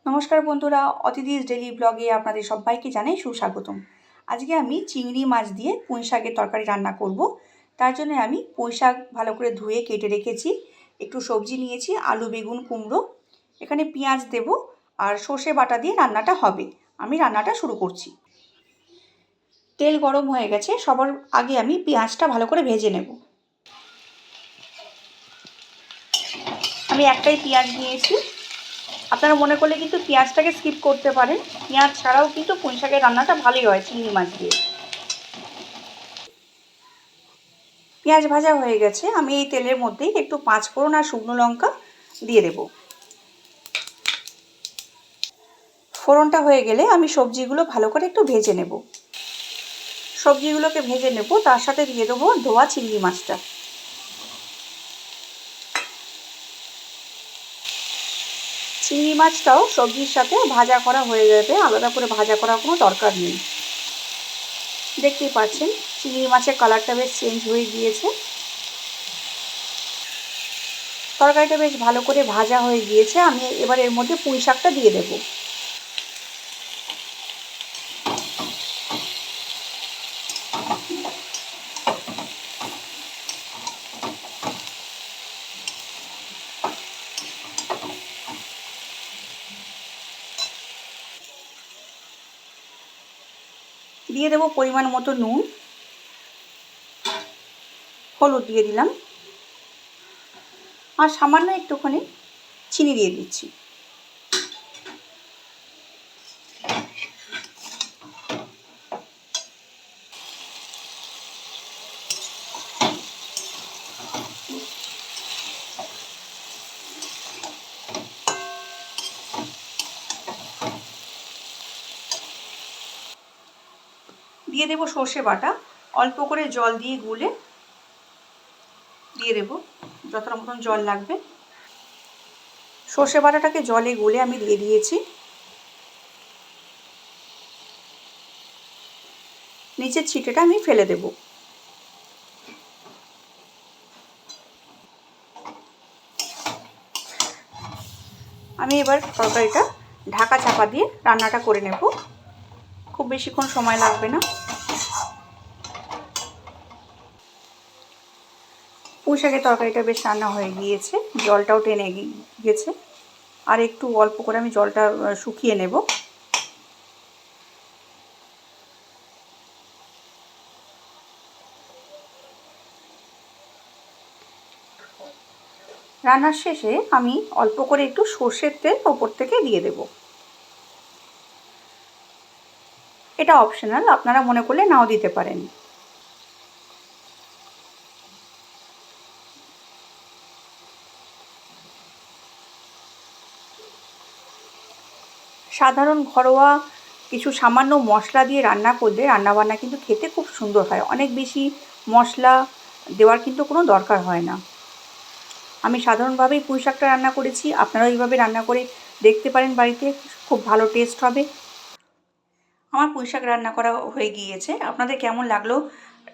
নমস্কার বন্ধুরা, অতিথিস ডেলি ব্লগে আপনাদের সবাইকে জানাই সুস্বাগতম। আজকে আমি চিংড়ি মাছ দিয়ে পুঁই শাকের তরকারি রান্না করব। তার জন্য আমি পুঁই শাক ভালো করে ধুয়ে কেটে রেখেছি। একটু সবজি নিয়েছি, আলু, বেগুন, কুমড়ো। এখানে পেঁয়াজ দেব আর সর্ষে বাটা দিয়ে রান্নাটা হবে। আমি রান্নাটা শুরু করছি। তেল গরম হয়ে গেছে, সবার আগে আমি পেঁয়াজটা ভালো করে ভেজে নেব। আমি একটাই পেঁয়াজ নিয়েছি। আপনারা মনে করলে কিন্তু পেঁয়াজটাকে স্কিপ করতে পারেন। পেঁয়াজ ছাড়াও কিন্তু পুঁই শাকের রান্নাটা ভালোই হয় চিংড়ি মাছ দিয়ে। পেঁয়াজ ভাজা হয়ে গেছে, আমি এই তেলের মধ্যেই একটু পাঁচফোড়ন আর শুকনো লঙ্কা দিয়ে দেব। ফোড়নটা হয়ে গেলে আমি সবজিগুলো ভালো করে একটু ভেজে নেব। সবজিগুলোকে ভেজে নেব, তার সাথে দিয়ে দেবো ধোয়া চিংড়ি মাছটা। চিংড়ি মাছটাও সবজির সাথে ভাজা করা হয়ে যাবে, আলাদা করে ভাজা করার কোনো দরকার নেই। দেখতেই পাচ্ছেন চিংড়ি মাছের কালারটা বেশ চেঞ্জ হয়ে গিয়েছে। তরকারিটা বেশ ভালো করে ভাজা হয়ে গিয়েছে। আমি এবার এর মধ্যে পুঁই শাকটা দিয়ে দেব। দিয়ে দেব পরিমাণ মতো নুন, হলুদ দিয়ে দিলাম, আর সামান্য একটুখানি চিনি দিয়ে দিচ্ছি। দিয়ে দেব সর্ষে বাটা, অল্প করে জল দিয়ে গুলে দিয়ে দেব, যতটা মতন জল লাগবে। সর্ষে বাটাটাকে জলে গুলে আমি দিয়ে দিয়েছি। নিচের ছিটেটা আমি ফেলে দেব। আমি এবার তরকারিটা ঢাকা চাপা দিয়ে রান্নাটা করে নেব। খুব বেশিক্ষণ সময় লাগবে না। পুঁই শাকের তরকারিটা বেশ রান্না হয়ে গিয়েছে, জলটাও টেনে গেছে। আর একটু অল্প করে আমি জলটা শুকিয়ে নেব। রান্নার শেষে আমি অল্প করে একটু সর্ষের তেল ওপর থেকে দিয়ে দেব। এটা অপশনাল, আপনারা মনে করলে নাও দিতে পারেন। সাধারণ ঘরোয়া কিছু সামান্য মশলা দিয়ে রান্না করলে রান্নাবান্না কিন্তু খেতে খুব সুন্দর হয়। অনেক বেশি মশলা দেওয়ার কিন্তু কোনো দরকার হয় না। আমি সাধারণভাবেই পুঁই শাকটা রান্না করেছি, আপনারাও এইভাবে রান্না করে দেখতে পারেন বাড়িতে, খুব ভালো টেস্ট হবে। আমার পুঁই শাক রান্না করা হয়ে গিয়েছে। আপনাদের কেমন লাগলো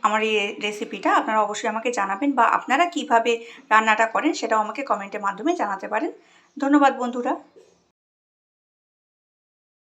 আমার এই রেসিপিটা আপনারা অবশ্যই আমাকে জানাবেন, বা আপনারা কিভাবে রান্নাটা করেন সেটাও আমাকে কমেন্টের মাধ্যমে জানাতে পারেন। ধন্যবাদ বন্ধুরা।